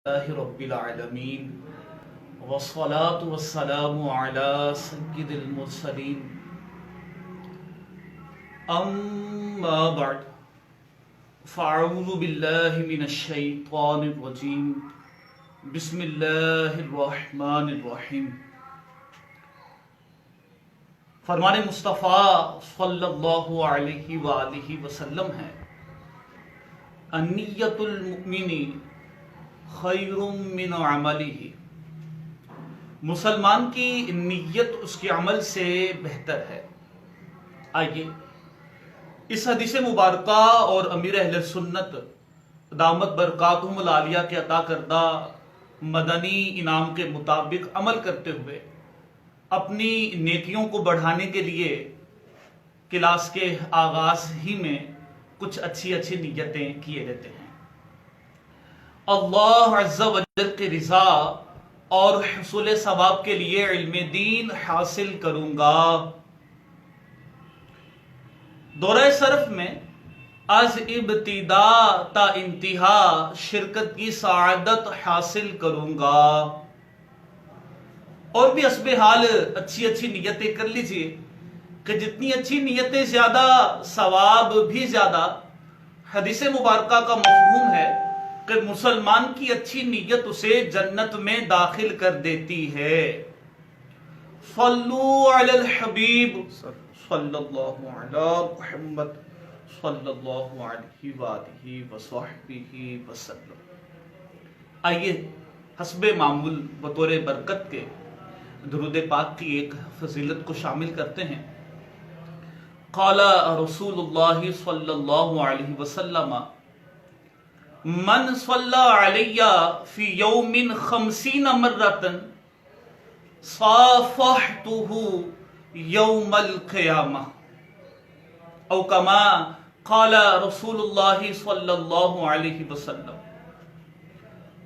اللہ رب العالمین والصلاة والسلام علی سید المرسلین اما بعد فاعوذ باللہ من الشیطان الرجیم بسم اللہ الرحمن الرحیم۔ فرمان مصطفیٰ صلی اللہ علیہ وآلہ وسلم ہے، النیت المؤمن خیر من عملہ، مسلمان کی نیت اس کے عمل سے بہتر ہے۔ آئیے اس حدیث مبارکہ اور امیر اہل سنت دامت برکاتہم العالیہ کے عطا کردہ مدنی انعام کے مطابق عمل کرتے ہوئے اپنی نیکیوں کو بڑھانے کے لیے کلاس کے آغاز ہی میں کچھ اچھی نیتیں کیے دیتے ہیں۔ اللہ عز و جل کی رضا اور حصول ثواب کے لیے علم دین حاصل کروں گا۔ دورہ صرف میں از ابتدا تا انتہا شرکت کی سعادت حاصل کروں گا۔ اور بھی حسب حال اچھی نیتیں کر لیجئے کہ جتنی اچھی نیتیں زیادہ ثواب بھی زیادہ۔ حدیث مبارکہ کا مفہوم ہے کہ مسلمان کی اچھی نیت اسے جنت میں داخل کر دیتی ہے۔ صلو علی الحبیب صلی اللہ علی محمد صلی اللہ علیہ وآلہ وصحبہ وسلم۔ آئیے حسب معمول بطور برکت کے درود پاک کی ایک فضیلت کو شامل کرتے ہیں۔ قال رسول اللہ صلی اللہ علیہ وسلم من صلی علی فی یوم 50 مرۃ صافحتہ یوم القیامہ، او کما قال رسول اللہ صلی اللہ علیہ وسلم۔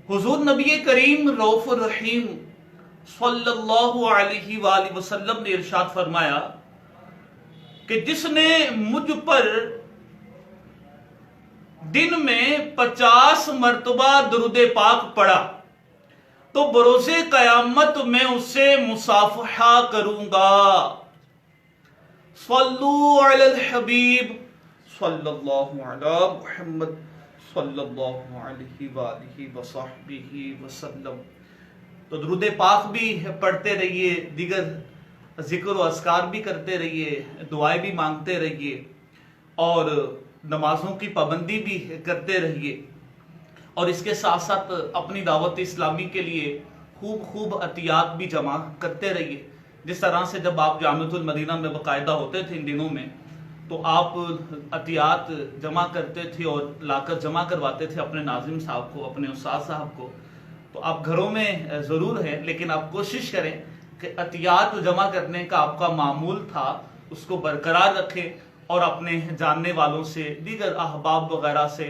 حضور نبی کریم رؤوف الرحیم صلی اللہ علیہ وآلہ وسلم نے ارشاد فرمایا کہ جس نے مجھ پر دن میں 50 مرتبہ درود پاک پڑھا تو بروز قیامت میں اسے مصافحہ کروں گا۔ صلو علی الحبیب صلی اللہ علی محمد صلی اللہ علیہ وآلہ وصحبہ وسلم۔ تو درود پاک بھی پڑھتے رہیے، دیگر ذکر و اذکار بھی کرتے رہیے، دعائیں بھی مانگتے رہیے، اور نمازوں کی پابندی بھی کرتے رہیے، اور اس کے ساتھ ساتھ اپنی دعوت اسلامی کے لیے خوب عطیات بھی جمع کرتے رہیے۔ جس طرح سے جب آپ جامعۃ المدینہ میں باقاعدہ ہوتے تھے ان دنوں میں، تو آپ عطیات جمع کرتے تھے اور لا کر جمع کرواتے تھے اپنے ناظم صاحب کو، اپنے استاد صاحب کو۔ تو آپ گھروں میں ضرور ہے، لیکن آپ کوشش کریں کہ عطیات جمع کرنے کا آپ کا معمول تھا اس کو برقرار رکھیں، اور اپنے جاننے والوں سے، دیگر احباب وغیرہ سے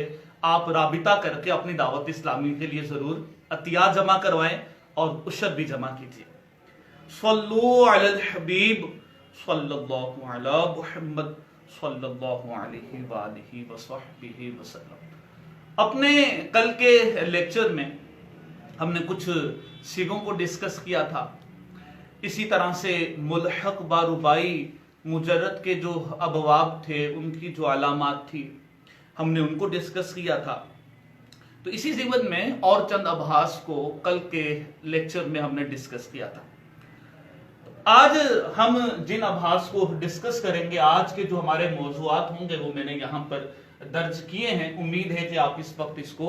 آپ رابطہ کر کے اپنی دعوت اسلامی کے لیے ضرور عطیات جمع کروائیں اور عشر بھی جمع کیجیے۔ صلو علی الحبیب صلی اللہ علی محمد صلی اللہ علیہ وآلہ وصحبہ وسلم۔ اپنے کل کے لیکچر میں ہم نے کچھ سیغوں کو ڈسکس کیا تھا، اسی طرح سے ملحق باربائی مجرد کے جو ابواب تھے، ان کی جو علامات تھی، ہم نے ان کو ڈسکس کیا تھا۔ تو اسی ضمن میں اور چند ابحاث کو کل کے لیکچر میں ہم نے ڈسکس کیا تھا۔ آج ہم جن ابحاث کو ڈسکس کریں گے، آج کے جو ہمارے موضوعات ہوں گے وہ میں نے یہاں پر درج کیے ہیں، امید ہے کہ آپ اس وقت اس کو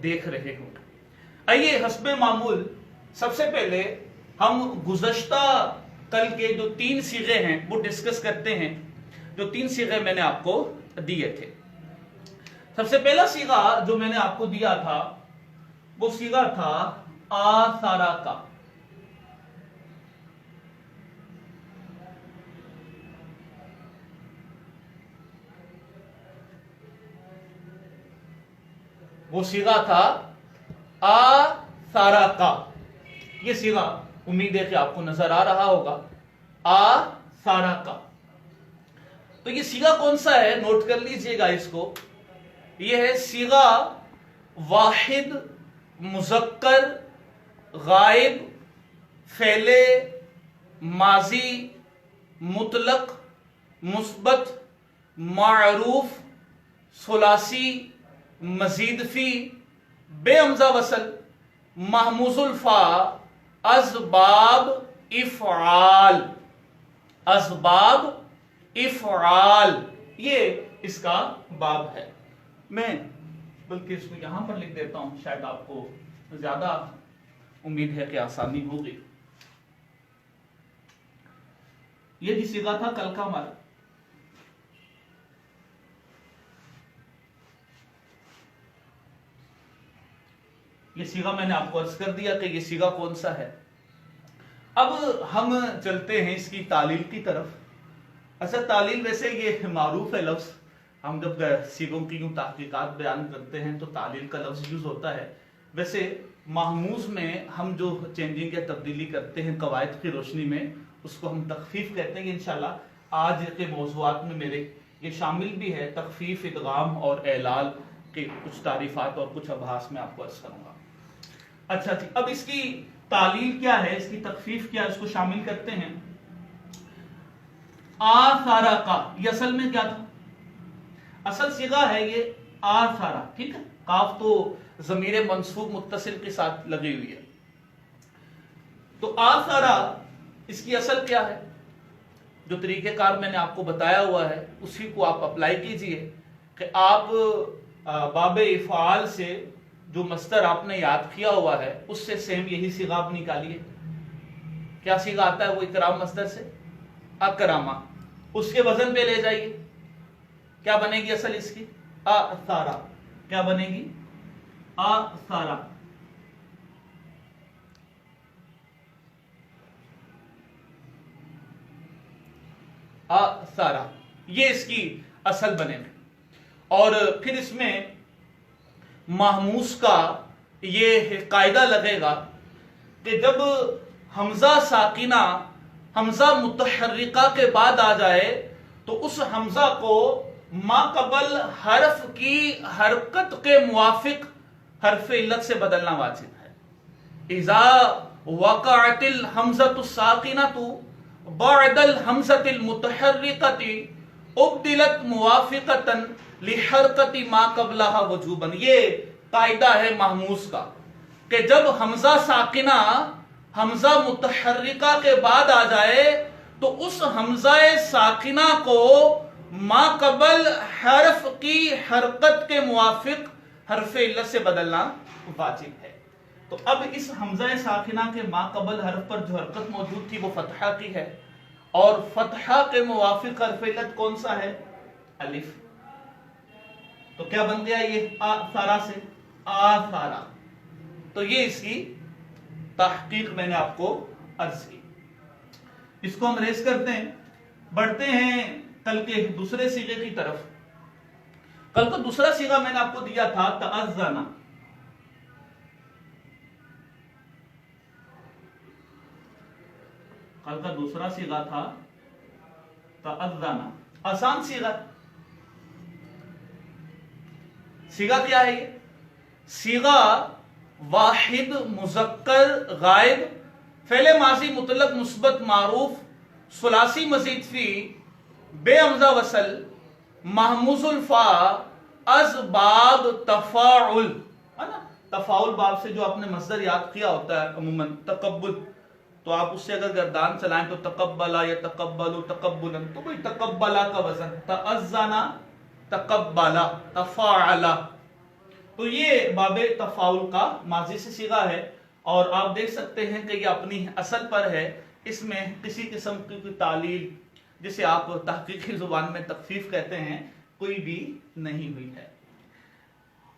دیکھ رہے ہوں گے۔ آئیے حسب معمول سب سے پہلے ہم گزشتہ کل کے جو 3 صیغے ہیں وہ ڈسکس کرتے ہیں، جو 3 صیغے میں نے آپ کو دیے تھے۔ سب سے پہلا صیغہ جو میں نے آپ کو دیا تھا وہ صیغہ تھا آثارا کا۔ وہ صیغہ تھا آثارا کا۔ یہ صیغہ امید ہے کہ آپ کو نظر آ رہا ہوگا، آثارا کا۔ تو یہ صیغہ کون سا ہے، نوٹ کر لیجئے گا اس کو۔ یہ ہے صیغہ واحد مذکر غائب فعل ماضی مطلق مثبت معروف ثلاثی مزید فی بے حمزہ وصل محموز الفا اسباب افعال اسباب افعال، یہ اس کا باب ہے۔ میں بلکہ اس کو یہاں پر لکھ دیتا ہوں، شاید آپ کو زیادہ امید ہے کہ آسانی ہوگی۔ یہ بھی صیغہ تھا کل کا ہمارا۔ یہ صیغہ میں نے آپ کو عرض کر دیا کہ یہ صیغہ کون سا ہے۔ اب ہم چلتے ہیں اس کی تعلیل کی طرف۔ اچھا، تعلیل ویسے یہ معروف ہے لفظ، ہم جب صیغوں کی یوں تحقیقات بیان کرتے ہیں تو تعلیل کا لفظ یوز ہوتا ہے۔ ویسے محموز میں ہم جو چینجنگ یا تبدیلی کرتے ہیں قواعد کی روشنی میں، اس کو ہم تخفیف کہتے ہیں۔ انشاءاللہ آج کے موضوعات میں میرے یہ شامل بھی ہے، تخفیف، ادغام اور اعلال کے کچھ تعریفات اور کچھ ابحاث میں آپ کو عرض کروں گا۔ اچھا ٹھیک، اب اس کی تعلیل کیا ہے، اس کی تخفیف کیا ہے، اس کو شامل کرتے ہیں۔ آثارا کا، یہ اصل میں کیا تھا؟ اصل صیغہ ہے یہ آثارا، ٹھیک ہے، قاف تو ضمیر منصوب متصل کے ساتھ لگی ہوئی ہے۔ تو آثارا اس کی اصل کیا ہے؟ جو طریقہ کار میں نے آپ کو بتایا ہوا ہے اسی کو آپ اپلائی کیجئے کہ آپ باب افعال سے جو مصدر آپ نے یاد کیا ہوا ہے اس سے سیم یہی صیغہ آپ نکالیے۔ کیا صیغہ آتا ہے وہ اکرام مصدر سے؟ اکرامہ، اس کے وزن پہ لے جائیے، کیا بنے گی اصل اس کی؟ آثارا۔ کیا بنے گی؟ آثارا۔ آثارا، یہ اس کی اصل بنے گی۔ اور پھر اس میں محموز کا یہ قاعدہ لگے گا کہ جب حمزہ ساکنہ حمزہ متحرکہ کے بعد آ جائے تو اس حمزہ کو ما قبل حرف کی حرکت کے موافق حرف علت سے بدلنا واجب ہے۔ اذا وقعت الحمزۃ الساکنۃ بعد الحمزۃ المتحرکۃ ابدلت موافقۃ لحرکت ما قبلها وجوبا، یہ قاعدہ ہے محموز کا کہ جب حمزہ ساکنہ حمزہ متحرکہ کے بعد آ جائے تو اس حمزہ ساکنہ کو ما قبل حرف کی حرکت کے موافق حرف علت سے بدلنا واجب ہے۔ تو اب اس حمزہ ساکنہ کے ما قبل حرف پر جو حرکت موجود تھی وہ فتحہ کی ہے، اور فتحہ کے موافق حرف علت کون سا ہے؟ الف۔ تو کیا بن گیا یہ آثارا سے؟ آثارا۔ تو یہ اس کی تحقیق میں نے آپ کو عرض کی۔ اس کو ہم ریز کرتے ہیں، بڑھتے ہیں کل کے دوسرے صیغے کی طرف۔ کل کا دوسرا صیغہ میں نے آپ کو دیا تھا تأذن۔ کل کا دوسرا صیغہ تھا تأذن، آسان صیغہ۔ صیغہ کیا ہے یہ؟ صیغہ واحد مذکر غائب فعل ماضی مطلق مثبت معروف ثلاثی مزید فی بے حمزہ وصل محموز الفا اسباب تفاعل، ہے نا؟ تفاعل باب سے جو آپ نے مصدر یاد کیا ہوتا ہے عموماً تقبل، تو آپ اس سے اگر گردان چلائیں تو تقبلا یا تقبلوا تقبلا، تو کوئی تقبلا کا وزن تأذنا تقبلا تفاعلا، تو یہ باب تفاعل کا ماضی سے صیغہ ہے۔ اور آپ دیکھ سکتے ہیں کہ یہ اپنی اصل پر ہے، اس میں کسی قسم کی کوئی تعلیل جسے آپ تحقیقی زبان میں تخفیف کہتے ہیں کوئی بھی نہیں ہوئی ہے،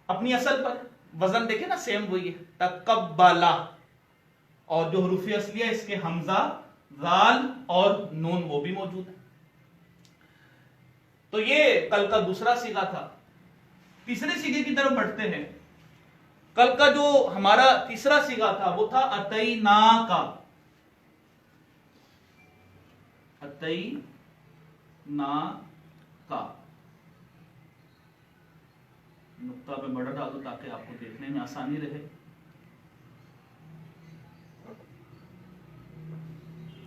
اپنی اصل پر۔ وزن دیکھیں نا سیم وہی ہے تقبلا، اور جو حروف اصلیہ اس کے حمزہ ذال اور نون وہ بھی موجود ہے۔ تو یہ کل کا دوسرا صیغہ تھا۔ تیسرے صیغے کی طرف بڑھتے ہیں۔ کل کا جو ہمارا تیسرا صیغہ تھا وہ تھا اتینا کا۔ اتینا کا نقطہ میں بڑا ڈالو تاکہ آپ کو دیکھنے میں آسانی رہے۔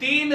3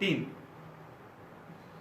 3।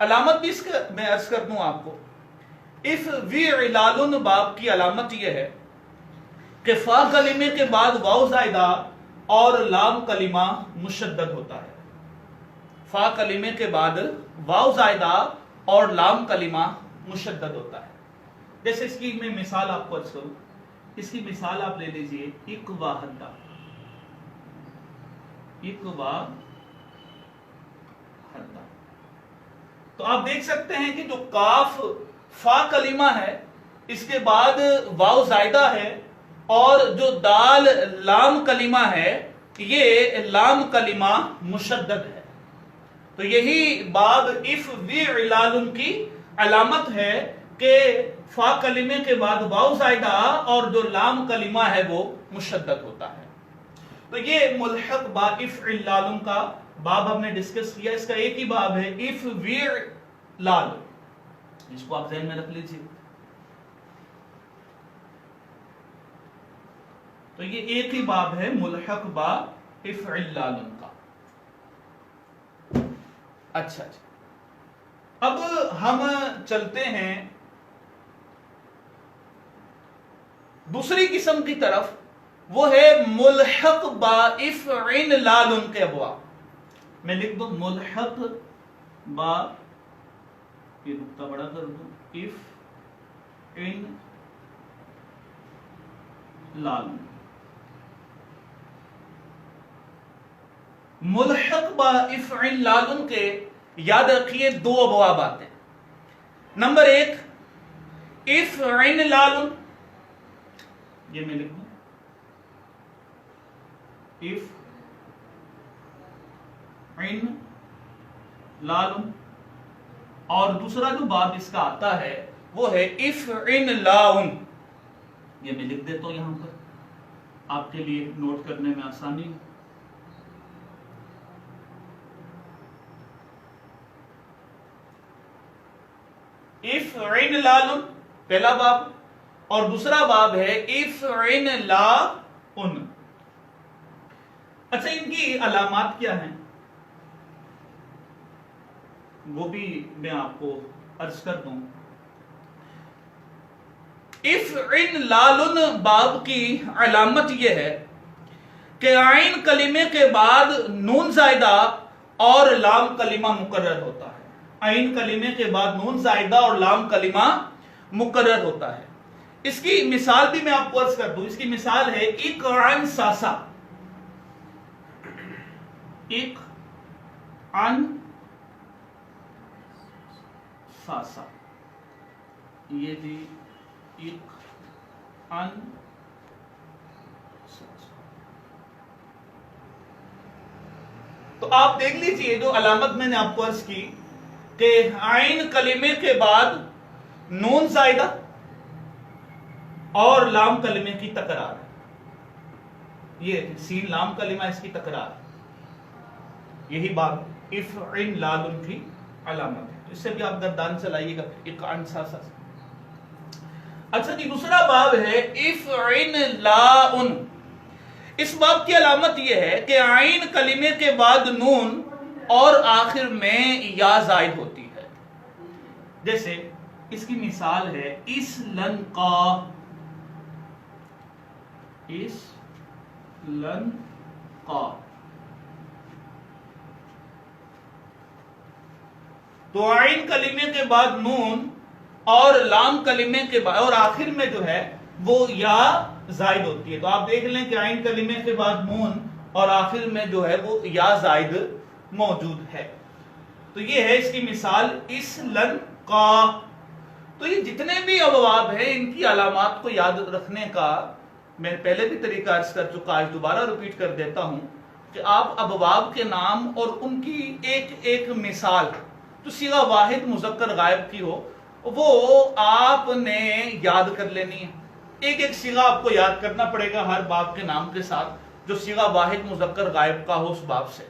علامت بھی اس کا میں عرض کر دوں آپ کو. اف وی علال باب کی علامت یہ ہے کہ فا کلمے کے بعد واو زائدہ اور لام کلمہ مشدد ہوتا ہے. فا کلمے کے بعد واو زائدہ اور لام کلمہ مشدد ہوتا ہے. جیسے اس کی میں مثال آپ کو عرض کروں. اس کی مثال آپ لے لیجئے اقوا حدہ. اقوا حدہ. تو آپ دیکھ سکتے ہیں کہ جو کاف فا کلمہ ہے اس کے بعد واو زائدہ ہے اور جو دال لام کلمہ ہے یہ لام کلمہ مشدد ہے. تو یہی باب اف وی علال کی علامت ہے کہ فا کلمے کے بعد واو زائدہ اور جو لام کلمہ ہے وہ مشدد ہوتا ہے. تو یہ ملحق با اف علال کا باب ہم نے ڈسکس کیا. اس کا ایک ہی باب ہے اف وی لال. اس کو آپ ذہن میں رکھ لیجیے. تو یہ ایک ہی باب ہے ملحق با اف علال کا. اچھا اب ہم چلتے ہیں دوسری قسم کی طرف. وہ ہے ملحق با اف عین لال کے ابواب. میں لکھ دوں ملحق با، یہ نقطہ بڑا کر دوں، اف عین لال. ملحق با اف عین لال کے یاد رکھیے دو ابواب آتے ہیں. نمبر ایک اف عین لال، یہ میں لکھ دوں اف عین لال. اور دوسرا جو باب اس کا آتا ہے وہ ہے اف عین لاؤن. یہ میں لکھ دیتا ہوں یہاں پر آپ کے لیے نوٹ کرنے میں آسانی. اف عین لال پہلا باب اور دوسرا باب ہے اف عین لا ان. اچھا ان کی علامات کیا ہیں وہ بھی میں آپ کو عرض کر دوں. اف عین لال باب کی علامت یہ ہے کہ عین کلمے کے بعد نون زائدہ اور لام کلمہ مقرر ہوتا ہے. عین کلمے کے بعد نون زائدہ اور لام کلمہ مقرر ہوتا ہے. اس کی مثال بھی میں آپ کو عرض کر دوں. اس کی مثال ہے ایک عن ساسا. ایک عن ساسا، یہ بھی ایک عن ساسا. تو آپ دیکھ لیجئے جو علامت میں نے آپ کو عرض کی کہ عین کلمے کے بعد نون زائدہ اور لام کلمے کی تکرار. یہ سین لام کلمہ اس کی تکرار. یہی بات اف عین لال کی علامت ہے. اس سے بھی آپ گردان چلائیے گا ایک عن ساسا. اچھا جی دوسرا باب ہے اف عین لا ان. اس باب کی علامت یہ ہے کہ عین کلمے کے بعد نون اور آخر میں یا زائد ہوتی ہے. جیسے اس کی مثال ہے اس لن کا. اس لن کا. تو عین کلمے کے بعد نون اور لام کلمے کے بعد اور آخر میں جو ہے وہ یا زائد ہوتی ہے. تو آپ دیکھ لیں کہ عین کلمے کے بعد نون اور آخر میں جو ہے وہ یا زائد موجود ہے. تو یہ ہے اس کی مثال اس لن کا. تو یہ جتنے بھی ابواب ہیں ان کی علامات کو یاد رکھنے کا میں پہلے بھی طریقہ عرض کر چکا. آج دوبارہ ریپیٹ کر دیتا ہوں کہ آپ ابواب کے نام اور ان کی ایک ایک مثال جو صیغہ واحد مذکر غائب کی ہو وہ آپ نے یاد کر لینی ہے. ایک ایک صیغہ آپ کو یاد کرنا پڑے گا ہر باب کے نام کے ساتھ جو صیغہ واحد مذکر غائب کا ہو اس باب سے.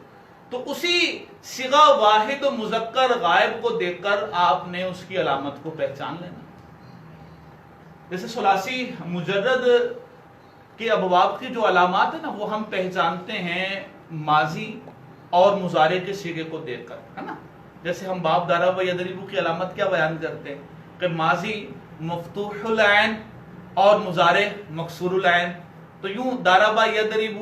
تو اسی صیغہ واحد مذکر غائب کو دیکھ کر آپ نے اس کی علامت کو پہچان لینا. جیسے ثلاثی مجرد کے ابواب کی جو علامات ہیں نا وہ ہم پہچانتے ہیں ماضی اور مضارع کے صیغے کو دیکھ کر، ہے نا. جیسے ہم باب ضرب یضرب کی علامت کیا بیان کرتے ہیں کہ ماضی مفتوح العین اور مضارع مکسور العین. تو یوں ضرب یضرب،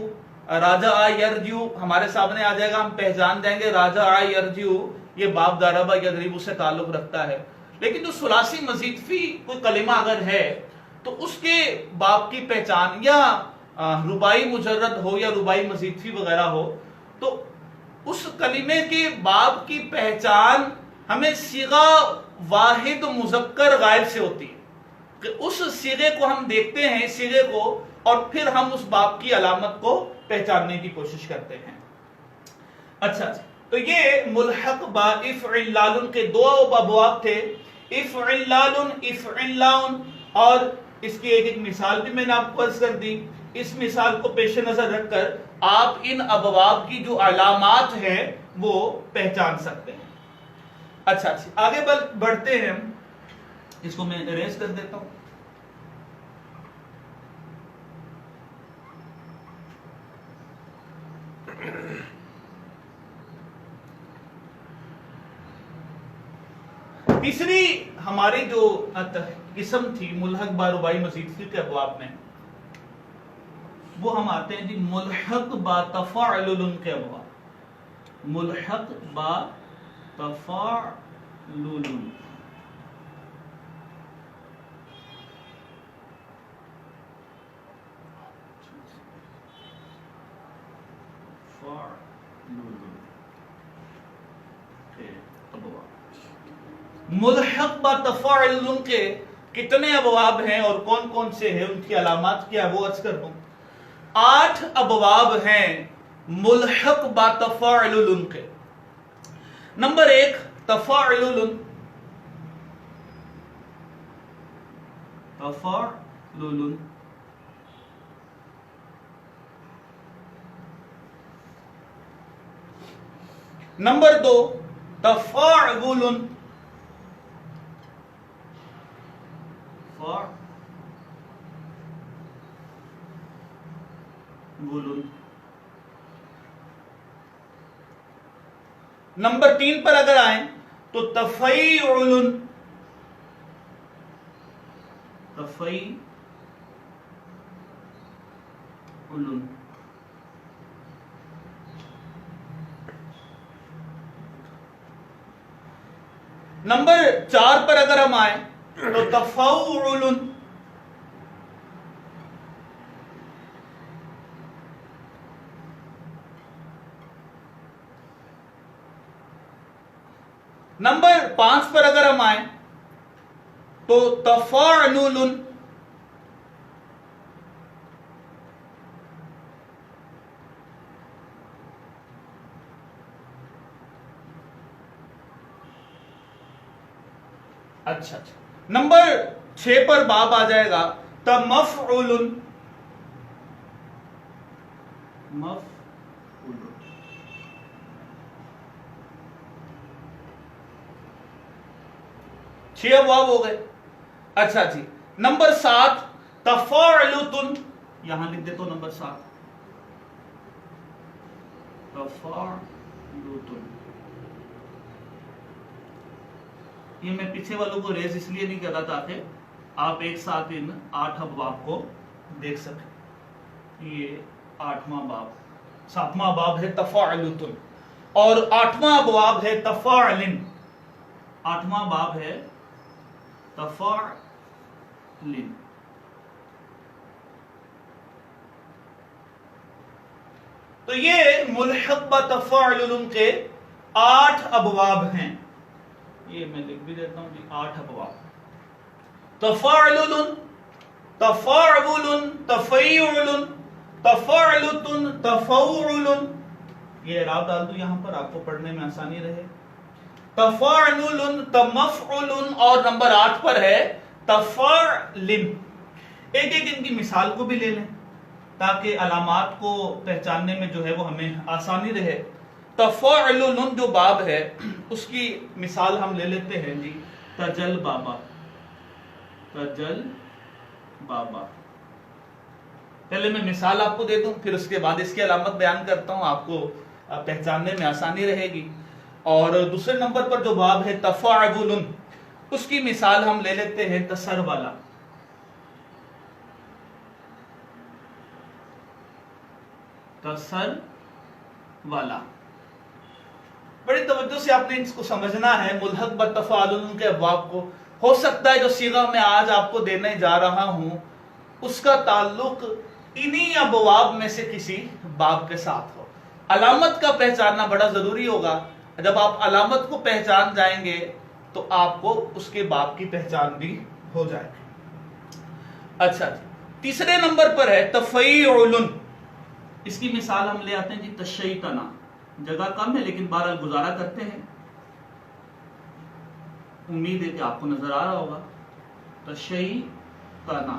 راجع یرجع ہمارے سامنے آ جائے گا، ہم پہچان جائیں گے راجع یرجع یہ باب ضرب یضرب سے تعلق رکھتا ہے. لیکن جو ثلاثی مزید فی کوئی کلمہ اگر ہے تو اس کے باب کی پہچان یا رباعی مجرد ہو یا رباعی مزید فی وغیرہ ہو تو اس کلمے کے باب کی پہچان ہمیں صیغہ واحد مذکر غائب سے ہوتی ہے کہ اس صیغے کو ہم دیکھتے ہیں، صیغے کو، اور پھر ہم اس باب کی علامت کو پہچاننے کی کوشش کرتے ہیں. اچھا تو یہ ملحق با افعلال کے دو ابواب تھے، افعلال افعلان، اور اس کی ایک مثال بھی میں نے آپ کو عرض کر دی. اس مثال کو پیش نظر رکھ کر آپ ان ابواب کی جو علامات ہیں وہ پہچان سکتے ہیں. اچھا آگے بڑھتے ہیں، اس کو میں اریز کر دیتا ہوں. تیسری ہماری جو قسم تھی ملحق با رباعی مزید فی کے ابواب میں، وہ ہم آتے ہیں جی ملحق با تفاعل کے ابواب. ملحق با تفاعل، ملحق با تفاعل کے کتنے ابواب ہیں اور کون کون سے ہیں، ان کی علامات کیا وہ عرض کر دوں. 8 ابواب ہیں ملحق با تفاعل کے. نمبر 1 تفاعل، تفاعل. نمبر 2 تفاعل، نمبر 3 پر اگر آئیں تو تفیعل، تفیعل. نمبر 4 پر اگر ہم آئیں تو تفاعل. نمبر 5 پر اگر ہم آئیں تو تفاعل. اچھا نمبر 6 پر باب آ جائے گا تمفعل. چھ ابواب ہو گئے. اچھا جی نمبر 7 تفاعلتن، یہاں لکھ دیتا ہوں نمبر 7 تفاعلتن. یہ میں پیچھے والوں کو ریز اس لیے نہیں کر رہا تاکہ آپ ایک ساتھ ان 8 ابواب کو دیکھ سکیں. یہ 8واں باب، 7واں باب ہے تفاعلتن اور 8واں ابواب ہے تفاعلن. 8واں باب ہے تفاعلن. تو یہ ملحق با تفاعلن کے 8 ابواب ہیں. یہ میں لکھ بھی دیتا ہوں 8 ابواب. تفاعلن، تفاعل، تفیعل، تفاعلتن، تفاعل. یہ اعراب ڈال دوں یہاں پر آپ کو پڑھنے میں آسانی رہے. تفاعل، تمفعل، اور نمبر 8 پر ہے تفاعلن. ایک ایک ان کی مثال کو بھی لے لیں تاکہ علامات کو پہچاننے میں جو ہے وہ ہمیں آسانی رہے. تفاعلن جو باب ہے اس کی مثال ہم لے لیتے ہیں جی تجل بابا. تجل بابا. پہلے میں مثال آپ کو دے دوں پھر اس کے بعد اس کی علامت بیان کرتا ہوں، آپ کو پہچاننے میں آسانی رہے گی. اور دوسرے نمبر پر جو باب ہے تفاعل، اس کی مثال ہم لے لیتے ہیں تسر والا. تسر والا بڑی توجہ سے آپ نے اس کو سمجھنا ہے. ملحق بتفاعل کے ابواب کو ہو سکتا ہے جو صیغہ میں آج آپ کو دینے جا رہا ہوں اس کا تعلق انہی ابواب میں سے کسی باب کے ساتھ ہو. علامت کا پہچاننا بڑا ضروری ہوگا. جب آپ علامت کو پہچان جائیں گے تو آپ کو اس کے باب کی پہچان بھی ہو جائے گی. اچھا جی، تیسرے نمبر پر ہے تفیعل. اس کی مثال ہم لے آتے ہیں جی تشیطنا. جگہ کم ہے لیکن بہرحال گزارا کرتے ہیں. امید ہے کہ آپ کو نظر آ رہا ہوگا. تشیطنا.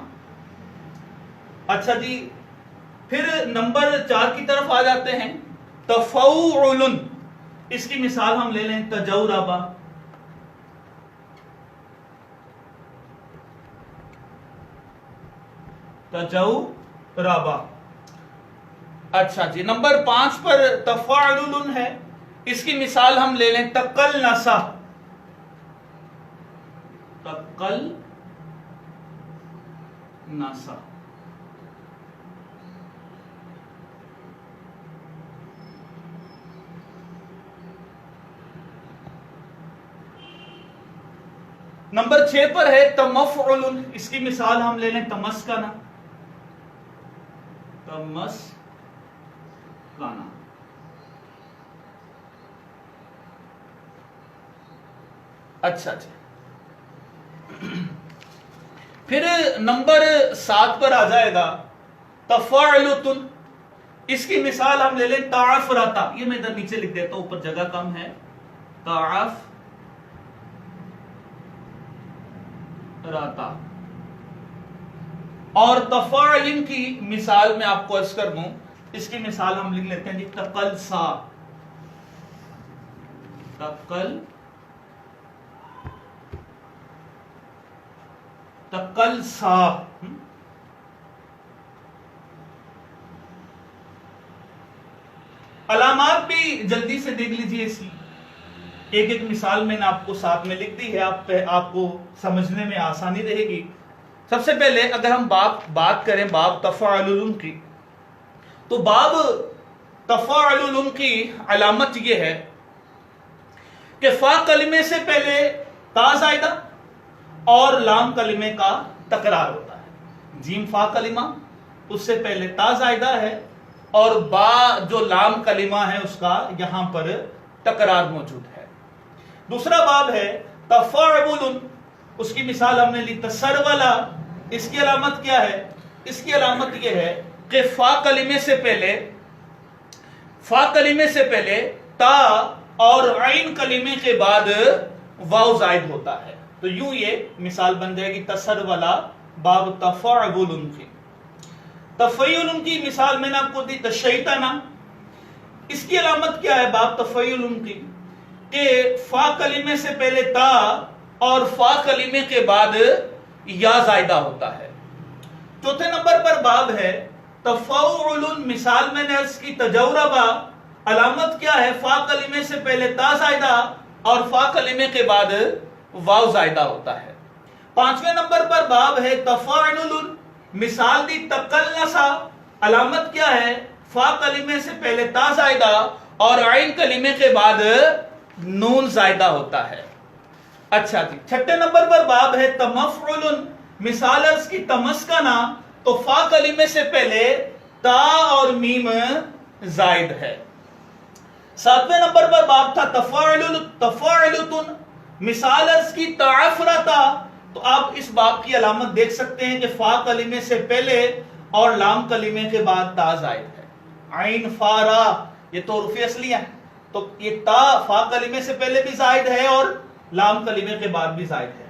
اچھا جی، پھر نمبر 4 کی طرف آ جاتے ہیں تفوعل. اس کی مثال ہم لے لیں تجوربا. تجوربا. اچھا جی، نمبر 5 پر تفاعل ہے. اس کی مثال ہم لے لیں تقلنسا. تقلنسا. نمبر 6 پر ہے تمفعل. اس کی مثال ہم لے لیں تمسکنا. تمسکنا. اچھا جی، پھر نمبر 7 پر آ جائے گا تفاعلتن. اس کی مثال ہم لے لیں تعفرتا. یہ میں ادھر نیچے لکھ دیتا ہوں، اوپر جگہ کم ہے. تعفرتا. اور تفاعل کی مثال میں آپ کو عرض کر دوں، اس کی مثال ہم لکھ لیتے ہیں جی تقلصا. تقلصا. علامات بھی جلدی سے دیکھ لیجئے. اس کی ایک ایک مثال میں نے آپ کو ساتھ میں لکھ دی ہے. آپ کو سمجھنے میں آسانی رہے گی. سب سے پہلے اگر ہم بات کریں باب تفاعل کی، تو باب تفاعل کی علامت یہ ہے کہ فا کلمے سے پہلے تا زائدہ اور لام کلمے کا تکرار ہوتا ہے. جیم فا کلمہ، اس سے پہلے تا زائدہ ہے اور با جو لام کلمہ ہے اس کا یہاں پر تکرار موجود ہے. دوسرا باب ہے تفاعل. اس کی مثال ہم نے لی تسرولہ. اس کی علامت کیا ہے؟ اس کی علامت یہ ہے کہ فا کلمے سے پہلے تا اور عین کلمے کے بعد واو زائد ہوتا ہے. تو یوں یہ مثال بن جائے گی تسرولہ باب تفاعل کی. تفیعل کی مثال میں نے آپ کو دی تشیطنا. اس کی علامت کیا ہے باب تفیعل کی؟ کہ فا کلمے سے پہلے تا اور فا کلمے کے بعد یا زائدہ ہوتا ہے. چوتھے نمبر پر باب ہے تفاعل. مثال میں نے عرض کی تجوربا. علامت کیا ہے؟ فا کلمے سے پہلے تا زائدہ اور فا کلمے کے بعد واو زائدہ ہوتا ہے. پانچویں نمبر پر باب ہے تفاعل. مثال دی تقلنسا. علامت کیا ہے؟ فا کلمے سے پہلے تا زائدہ اور عین کلمے کے بعد نون زائدہ ہوتا ہے. اچھا جی، چھٹے نمبر پر باب ہے تمفعل. مثال عرض کی تمسکنا. تو فا کلمے سے پہلے تا اور میم زائد ہے. ساتویں نمبر پر باب تھا تفاعلتن. مثال عرض کی تعفرتا. تو آپ اس باب کی علامت دیکھ سکتے ہیں کہ فا کلمے سے پہلے اور لام کلمے کے بعد تا زائد ہے. عین فا را، یہ تو حروف اصلی ہے. تو یہ تا فا کلمے سے پہلے بھی زائد ہے اور لام کلمے کے بعد بھی زائد ہے.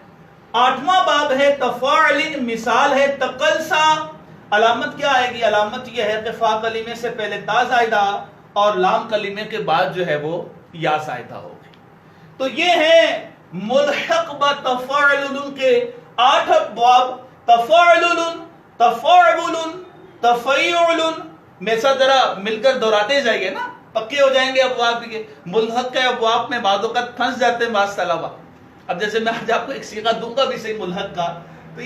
آٹھواں باب ہے تفاعل. مثال ہے تقلصا. علامت کیا آئے گی؟ علامت یہ ہے کہ فا کلمے سے پہلے تا زائدہ اور لام کلمے کے بعد جو ہے وہ یا زائدہ ہوگی. تو یہ ہے ملحق بتفاعل کے 8 ابواب. تفاعل، تفاعل، تفیعل. میرے ساتھ ذرا مل کر دہراتے جائیے نا. پکے ہو جائیں گے ابواب کے. ملحق کے ابواب میں بعض اوقات پھنس جاتے ہیں بعض طلبہ. اب جیسے میں آج آپ کو ایک صیغہ دوں گا بھی صحیح ملحق کا, تو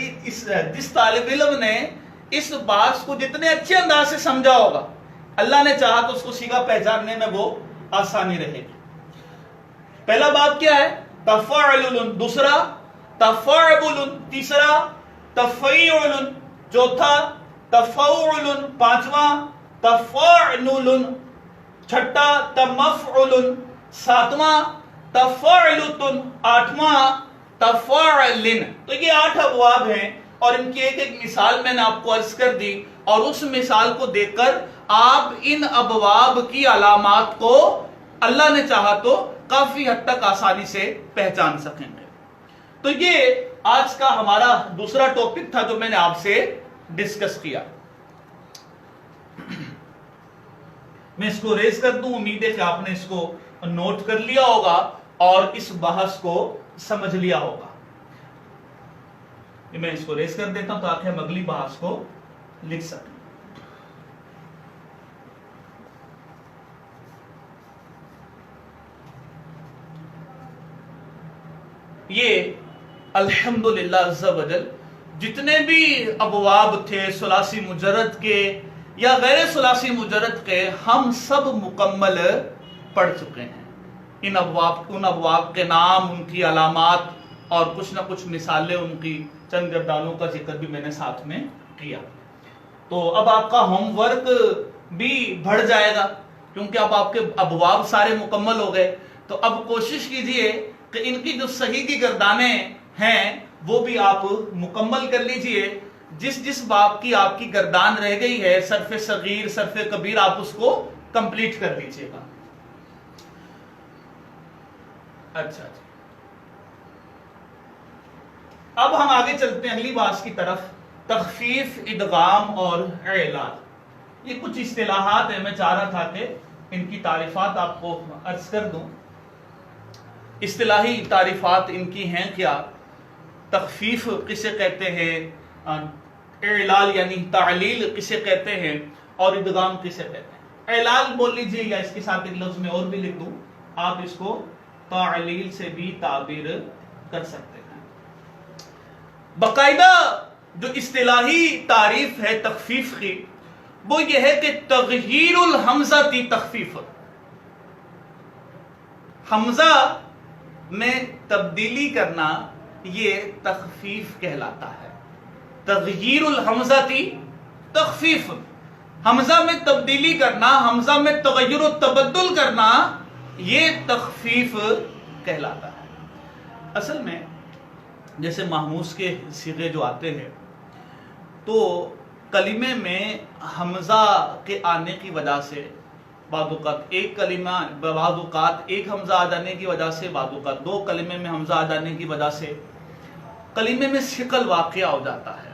جس طالب علم نے اس بات کو جتنے اچھے انداز سے سمجھا ہوگا, اللہ نے چاہا تو اس کو صیغہ پہچاننے میں وہ آسانی رہے گی. پہلا باب کیا ہے؟ تفعل. دوسرا تفعل. تیسرا تفعیل. چوتھا تفعول. پانچواں تفاعل. چھٹا تمفعل. ساتواں تفاعلۃ. آٹھواں تفاعل. تو یہ 8 ابواب ہیں اور ان کی ایک ایک مثال میں نے آپ کو عرض کر دی, اور اس مثال کو دیکھ کر آپ ان ابواب کی علامات کو اللہ نے چاہا تو کافی حد تک آسانی سے پہچان سکیں گے. تو یہ آج کا ہمارا دوسرا ٹاپک تھا جو میں نے آپ سے ڈسکس کیا. میں اس کو ریز کر دوں, امید ہے کہ آپ نے اس کو نوٹ کر لیا ہوگا اور اس بحث کو سمجھ لیا ہوگا. میں اس کو ریز کر دیتا ہوں تاکہ ہم اگلی بحث کو لکھ سکیں. یہ الحمدللہ عز و جل جتنے بھی ابواب تھے ثلاثی مجرد کے یا غیر ثلاثی مجرد کے, ہم سب مکمل پڑھ چکے ہیں. ان ابواب کے نام, ان کی علامات اور کچھ نہ کچھ مثالیں, ان کی چند گردانوں کا ذکر بھی میں نے ساتھ میں کیا. تو اب آپ کا ہوم ورک بھی بڑھ جائے گا کیونکہ اب آپ کے ابواب سارے مکمل ہو گئے. تو اب کوشش کیجئے کہ ان کی جو صحیح کی گردانیں ہیں وہ بھی آپ مکمل کر لیجئے. جس باب کی آپ کی گردان رہ گئی ہے, صرف صغیر صرف کبیر, آپ اس کو کمپلیٹ کر لیجئے گا. اچھا جی, اب ہم آگے چلتے ہیں اگلی بات کی طرف. تخفیف, ادغام اور اعلال. یہ کچھ اصطلاحات ہیں, میں چاہ رہا تھا کہ ان کی تعریفات آپ کو عرض کر دوں. اصطلاحی تعریفات ان کی ہیں کیا؟ تخفیف کسے کہتے ہیں, اعلال یعنی تعلیل کسے کہتے ہیں, اور ادغام کسے کہتے ہیں. اعلال بول لیجئے یا اس کے ساتھ ایک لفظ میں اور بھی لکھ دوں, آپ اس کو تعلیل سے بھی تعبیر کر سکتے ہیں. باقاعدہ جو اصطلاحی تعریف ہے تخفیف کی وہ یہ ہے کہ تغییر الحمزہ کی تخفیف. حمزہ میں تبدیلی کرنا یہ تخفیف کہلاتا ہے. تغییر الحمزہ کی تخفیف, حمزہ میں تبدیلی کرنا, حمزہ میں تغیر و تبدل کرنا, یہ تخفیف کہلاتا ہے. اصل میں جیسے محموس کے صیغے جو آتے ہیں تو کلمے میں حمزہ کے آنے کی وجہ سے بعض اوقات ایک کلمہ, بعض اوقات ایک حمزہ آ جانے کی وجہ سے, بعض اوقات 2 کلمے میں حمزہ آ جانے کی وجہ سے کلمے میں ثقل واقعہ ہو جاتا ہے,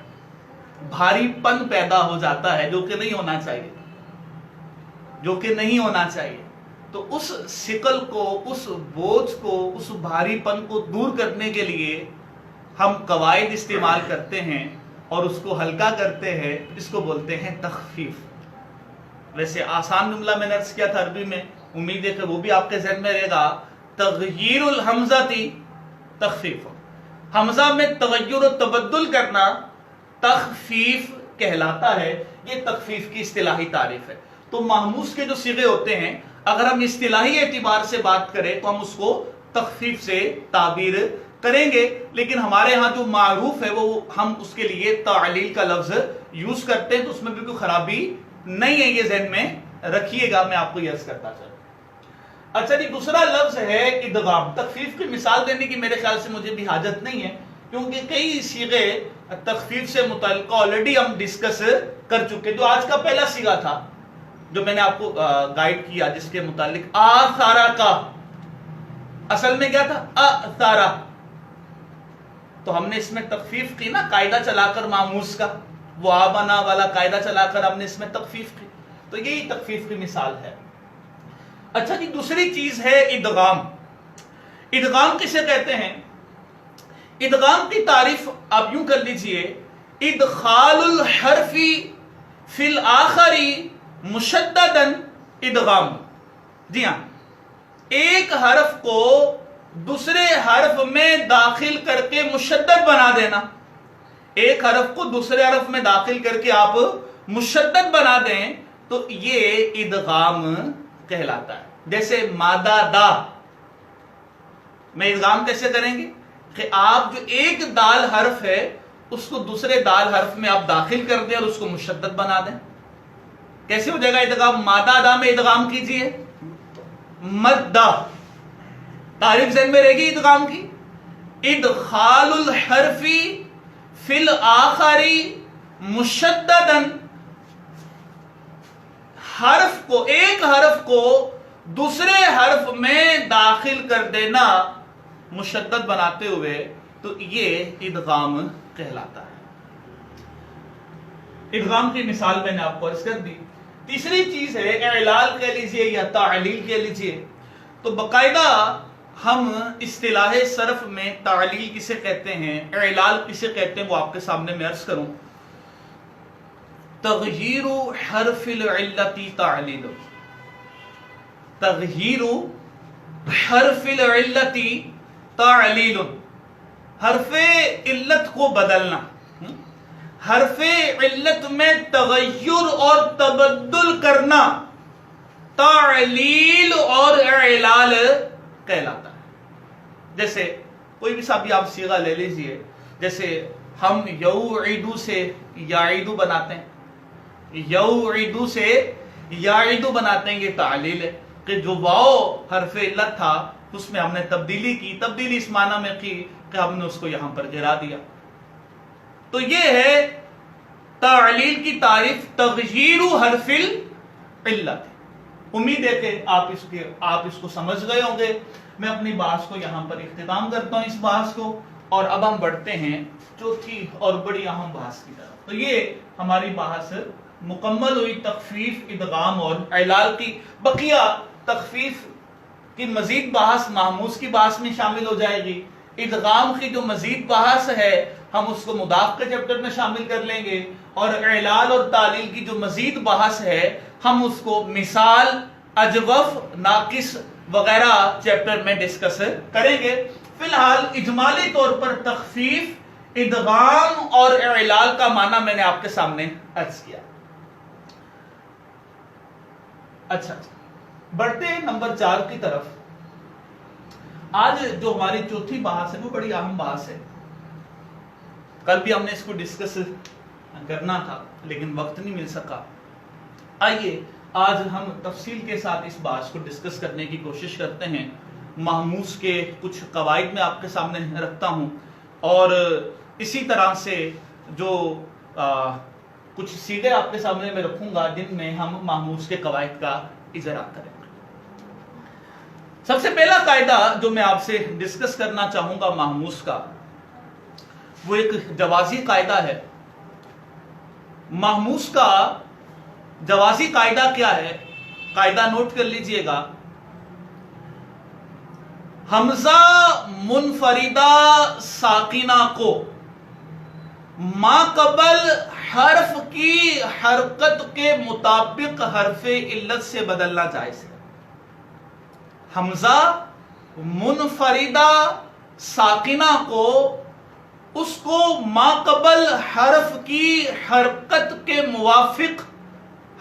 بھاری پن پیدا ہو جاتا ہے جو کہ نہیں ہونا چاہیے, جو کہ نہیں ہونا چاہیے. تو اس ثقل کو, اس بوجھ کو, اس بھاری پن کو دور کرنے کے لیے ہم قواعد استعمال کرتے ہیں اور اس کو ہلکا کرتے ہیں. اس کو بولتے ہیں تخفیف. ویسے آسان جملہ میں نے عرض کیا تھا عربی میں, امید ہے کہ وہ بھی آپ کے ذہن میں رہے گا. تغییر الحمزہ تی تخفیف, حمزہ میں تغیر و تبدل کرنا تخفیف کہلاتا ہے. یہ تخفیف کی اصطلاحی تعریف ہے. تو محموس کے جو صیغے ہوتے ہیں اگر ہم اصطلاحی اعتبار سے بات کریں تو ہم اس کو تخفیف سے تعبیر کریں گے, لیکن ہمارے ہاں جو معروف ہے وہ ہم اس کے لیے تعلیل کا لفظ یوز کرتے ہیں. تو اس میں بھی کوئی خرابی نہیں ہے, یہ ذہن میں رکھیے گا, میں آپ کو یہ عرض کرتا چلوں. اچھا جی, دوسرا لفظ ہے ادغام. تخفیف کی مثال دینے کی میرے خیال سے مجھے بھی حاجت نہیں ہے کیونکہ کئی صیغے تخفیف سے متعلق آلریڈی ہم ڈسکس کر چکے. جو آج کا پہلا صیغہ تھا جو میں نے آپ کو گائیڈ کیا جس کے متعلق آثارا کا, اصل میں کیا تھا آثارا, تو ہم نے اس میں تخفیف کی نا, قاعدہ چلا کر محموس کا, وہ آبنا والا قاعدہ چلا کر ہم نے اس میں تخفیف کی. تو یہی تخفیف کی مثال ہے. اچھا جی, دوسری چیز ہے ادغام. ادغام کسے کہتے ہیں؟ ادغام کی تعریف آپ یوں کر لیجئے, ادخال الحرف فی الآخری مشددا ادغام. جی ہاں، ایک حرف کو دوسرے حرف میں داخل کر کے مشدد بنا دینا، ایک حرف کو دوسرے حرف میں داخل کر کے آپ مشدد بنا دیں تو یہ ادغام کہلاتا ہے. جیسے مادہ دا میں ادغام کیسے کریں گے کہ آپ جو ایک دال حرف ہے اس کو دوسرے دال حرف میں آپ داخل کر دیں اور اس کو مشدد بنا دیں. کیسے ہو جائے گا ادغام؟ مادہ دا میں ادغام کیجئے، مدہ، تعریف ذہن میں رہے گی ادغام کی. ادخال الحرف فی الآخری مشدداً، حرف کو، ایک حرف کو دوسرے حرف میں داخل کر دینا مشدد بناتے ہوئے، تو یہ ادغام کہلاتا ہے. ادغام کی مثال میں نے آپ کو عرض کر دی. تیسری چیز ہے اعلال کہہ لیجئے یا تعلیل کہہ لیجئے. تو باقاعدہ ہم اصطلاح صرف میں تعلیل کسے کہتے ہیں، اعلال کسے کہتے ہیں، وہ آپ کے سامنے میں عرض کروں. تغییر حرف العلت تعلیل، تغییر حرف العلت تعلیل، حرف علت کو بدلنا، حرف علت میں تغیر اور تبدل کرنا تعلیل اور اعلال کہلاتا ہے. جیسے کوئی بھی صاحب آپ صیغہ لے لیجئے، جیسے ہم یوعدو سے یعیدو بناتے ہیں، یوعدو سے یعیدو بناتے ہیں، یہ تعلیل ہے کہ جو واو حرف علت تھا اس میں ہم نے تبدیلی کی، تبدیلی اس معنی میں کی کہ ہم نے اس کو یہاں پر گرا دیا. تو یہ ہے تعلیل کی تعریف، تغییر حرف العلت. امید ہے کہ آپ اس کو سمجھ گئے ہوں گے. میں اپنی بحث کو یہاں پر اختتام کرتا ہوں، اس بحث کو، اور اب ہم بڑھتے ہیں چوتھی اور بڑی اہم بحث کی طرف. تو یہ ہماری بحث مکمل ہوئی تخفیف، ادغام اور اعلال کی. بقیہ تخفیف کی مزید بحث محموز کی بحث میں شامل ہو جائے گی. ادغام کی جو مزید بحث ہے ہم اس کو مضاف کے چیپٹر میں شامل کر لیں گے، اور اعلال اور تعلیل کی جو مزید بحث ہے ہم اس کو مثال، اجوف، ناقص وغیرہ چیپٹر میں ڈسکس کریں گے. فی الحال اجمالی طور پر تخفیف، ادغام اور اعلال کا معنی میں نے آپ کے سامنے عرض کیا. اچھا، بڑھتے ہیں نمبر 4 کی طرف. آج جو ہماری چوتھی بحث ہے وہ بڑی اہم بحث ہے. کل بھی ہم نے اس کو ڈسکس کرنا تھا لیکن وقت نہیں مل سکا. آئیے آج ہم تفصیل کے ساتھ اس بحث کو ڈسکس کرنے کی کوشش کرتے ہیں. محموز کے کچھ قواعد میں آپ کے سامنے رکھتا ہوں، اور اسی طرح سے جو کچھ سیدھے آپ کے سامنے میں رکھوں گا جن میں ہم محموز کے قواعد کا اجرا کریں گے. سب سے پہلا قاعدہ جو میں آپ سے ڈسکس کرنا چاہوں گا محموز کا، وہ ایک جوازی قاعدہ ہے. محموز کا جوازی قاعدہ کیا ہے؟ قاعدہ نوٹ کر لیجئے گا. حمزہ منفردہ ساکنہ کو ما قبل حرف کی حرکت کے مطابق حرف علت سے بدلنا جائز ہے. حمزہ منفردہ ساکنہ کو اس کو ما قبل حرف کی حرکت کے موافق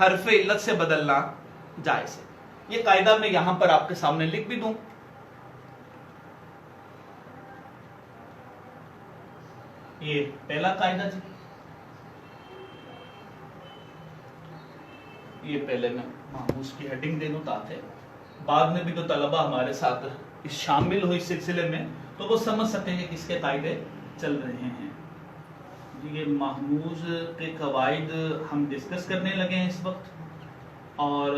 حرف علت سے بدلنا جائز ہے. یہ قاعدہ میں یہاں پر آپ کے سامنے لکھ بھی دوں. یہ پہلا قاعدہ جی، یہ پہلے میں محموز کی ہیڈنگ دے دوں تاکہ بعد میں بھی جو طلبہ ہمارے ساتھ شامل ہو اس سلسلے میں تو وہ سمجھ سکیں کہ کس کے قاعدے چل رہے ہیں. یہ محموز کے قواعد ہم ڈسکس کرنے لگے ہیں اس وقت، اور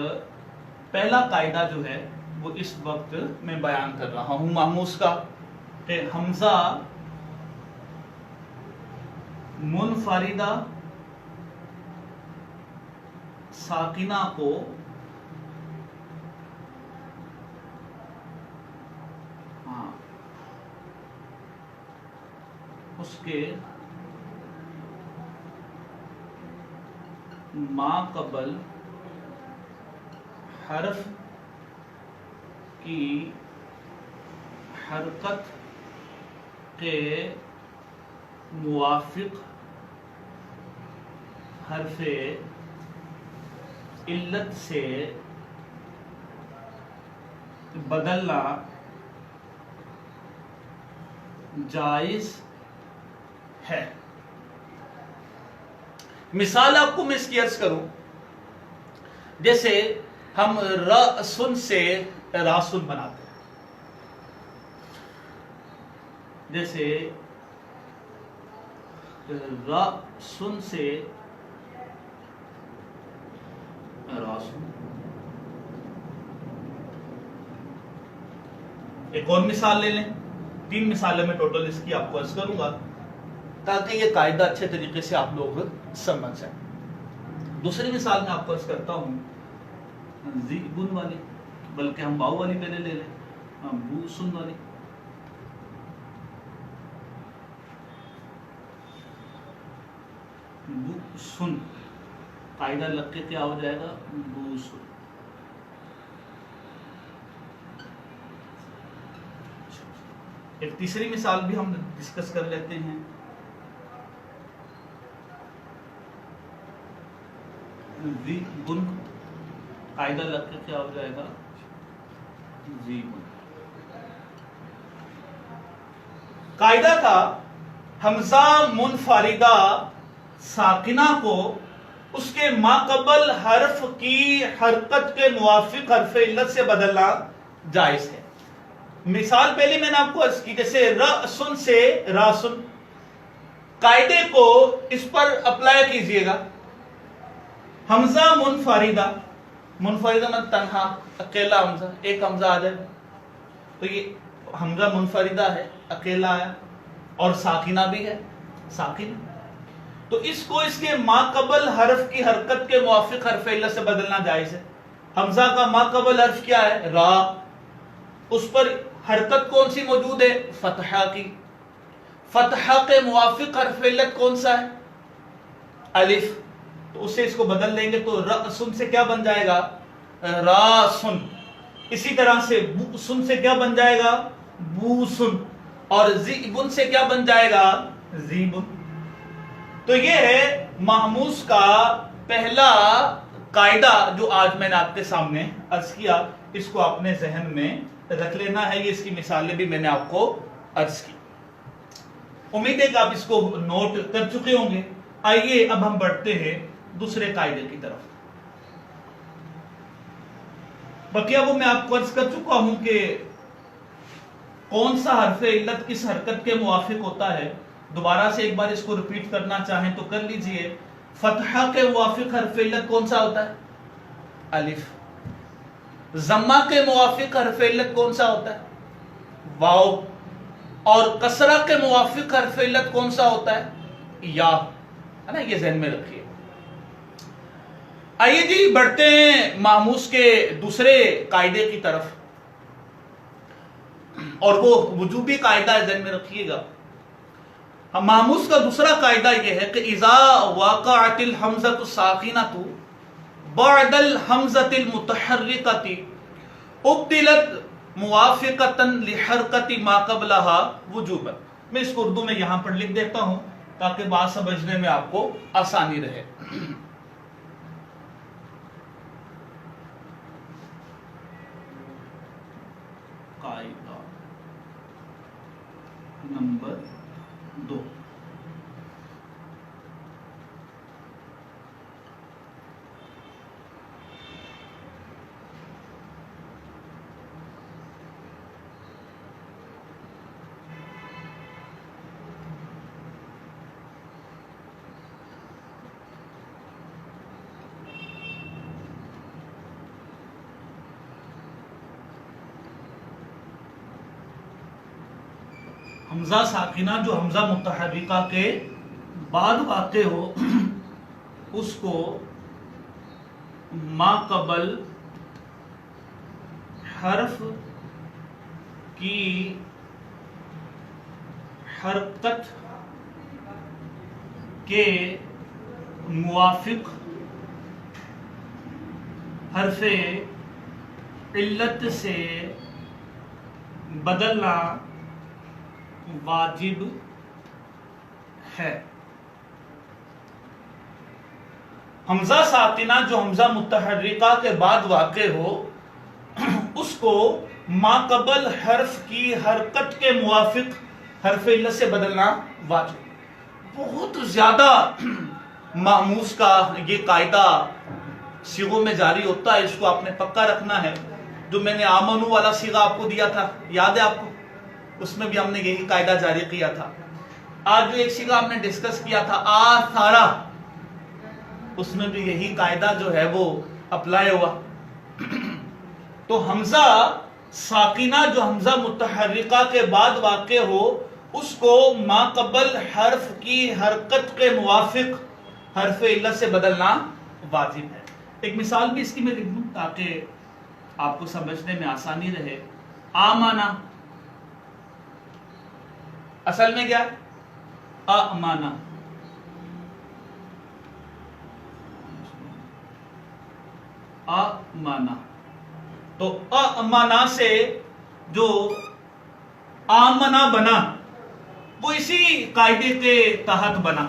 پہلا قاعدہ جو ہے وہ اس وقت میں بیان کر رہا ہوں محموز کا، کہ حمزہ منفردہ ساکنہ کو اس کے ما قبل حرف کی حرکت کے موافق حرف علت سے بدلنا جائز ہے. مثال آپ کو میں اس کی عرض کروں، جیسے ہم رأسن سے راسن بناتے ہیں، جیسے رأسن سے راسن. ایک اور مثال لے لیں، 3 مثالیں میں ٹوٹل اس کی آپ کو عرض کروں گا تاکہ یہ قاعدہ اچھے طریقے سے آپ لوگ سمجھ جائیں. دوسری مثال میں آپ کو عرض کرتا ہوں ذئبن والی، بلکہ ہم باؤ والی پہلے لے لیں، بوسن والی. بوسن قاعدہ لگ کے کیا ہو جائے گا؟ بوسن. ایک تیسری مثال بھی ہم ڈسکس کر لیتے ہیں. ذئبن قاعدہ لگ کے کیا ہو جائے گا؟ ذئبن. قاعدہ تھا حمزہ منفردہ ساکنہ کو اس کے ماقبل حرف کی حرکت کے موافق حرف علت سے بدلنا جائز ہے. مثال پہلی میں نے آپ کو عرض کی، جیسے رأسن سے راسن. قاعدے کو اس پر اپلائی کیجئے گا. حمزہ منفردہ، منفردہ میں تنہا اکیلا حمزہ، ایک حمزہ آ جائے تو یہ حمزہ منفردہ ہے، اکیلا آیا، اور ساکنہ بھی ہے، ساکن. تو اس کو اس کے ماقبل حرف کی حرکت کے موافق حرف علت سے بدلنا جائز ہے. حمزہ کا ماقبل حرف کیا ہے؟ را. اس پر حرکت کون سی موجود ہے؟ فتحہ کی. فتحہ کے موافق حرف علت کون سا ہے؟ الف. تو اس سے اس کو بدل لیں گے تو رأسن سے کیا بن جائے گا؟ راسن. اسی طرح سے بوسن سے کیا بن جائے گا؟ بوسن. اور ذئبن سے کیا بن جائے گا؟ ذئبن. تو یہ ہے محموز کا پہلا قاعدہ جو آج میں نے آپ کے سامنے عرض کیا. اس کو اپنے ذہن میں رکھ لینا ہے. یہ اس کی مثالیں بھی میں نے آپ کو عرض کی. امید ہے کہ آپ اس کو نوٹ کر چکے ہوں گے. آئیے اب ہم بڑھتے ہیں دوسرے قاعدے کی طرف. بقیہ وہ میں آپ کو عرض کر چکا ہوں کہ کون سا حرف علت کس حرکت کے موافق ہوتا ہے. دوبارہ سے ایک بار اس کو ریپیٹ کرنا چاہیں تو کر لیجئے. فتحہ کے موافق حرف علت کون سا ہوتا ہے؟ الف. ضمہ کے موافق حرف علت کون سا ہوتا ہے؟ واو. اور کسرہ کے موافق حرف علت کون سا ہوتا ہے؟ یا. ہے نا، یہ ذہن میں رکھیے. آئیے جی بڑھتے ہیں محموز کے دوسرے قاعدے کی طرف، اور وہ وجوبی قاعدہ ہے، ذہن میں رکھیے گا. محموز کا دوسرا قاعدہ یہ ہے کہ اذا وقعت الحمزۃ الساکنۃ بعد الحمزۃ المتحرکۃ ابدلت موافقۃ لحرکۃ ما قبلها وجوبا. میں اس کو اردو میں یہاں پر لکھ دیتا ہوں تاکہ بات سمجھنے میں آپ کو آسانی رہے. قاعدہ نمبر 2. حمزہ ساکنہ جو حمزہ متحرکہ کے بعد واقع ہو اس کو ما قبل حرف کی حرکت کے موافق حرف علت سے بدلنا واجب ہے. حمزہ ساکنہ جو حمزہ متحرکہ کے بعد واقع ہو اس کو ما قبل حرف کی حرکت کے موافق حرف علت سے بدلنا واجب. بہت زیادہ ماموس کا یہ قاعدہ صیغوں میں جاری ہوتا ہے، اس کو آپ نے پکا رکھنا ہے. جو میں نے آمنو والا صیغہ آپ کو دیا تھا، یاد ہے آپ کو؟ اس میں بھی ہم نے یہی قاعدہ جاری کیا تھا. آج جو ایک صیغہ ہم نے ڈسکس کیا تھا آثارا، اس میں بھی یہی قاعدہ جو ہے وہ اپلائی ہوا. تو حمزہ ساکنہ جو حمزہ متحرکہ کے بعد واقع ہو اس کو ما قبل حرف کی حرکت کے موافق حرف علت سے بدلنا واجب ہے. ایک مثال بھی اس کی میں لکھ دوں تاکہ آپ کو سمجھنے میں آسانی رہے. آمانا اصل میں کیا؟ آمانا. آمانا تو آمانا سے جو آمنا بنا وہ اسی قاعدے کے تحت بنا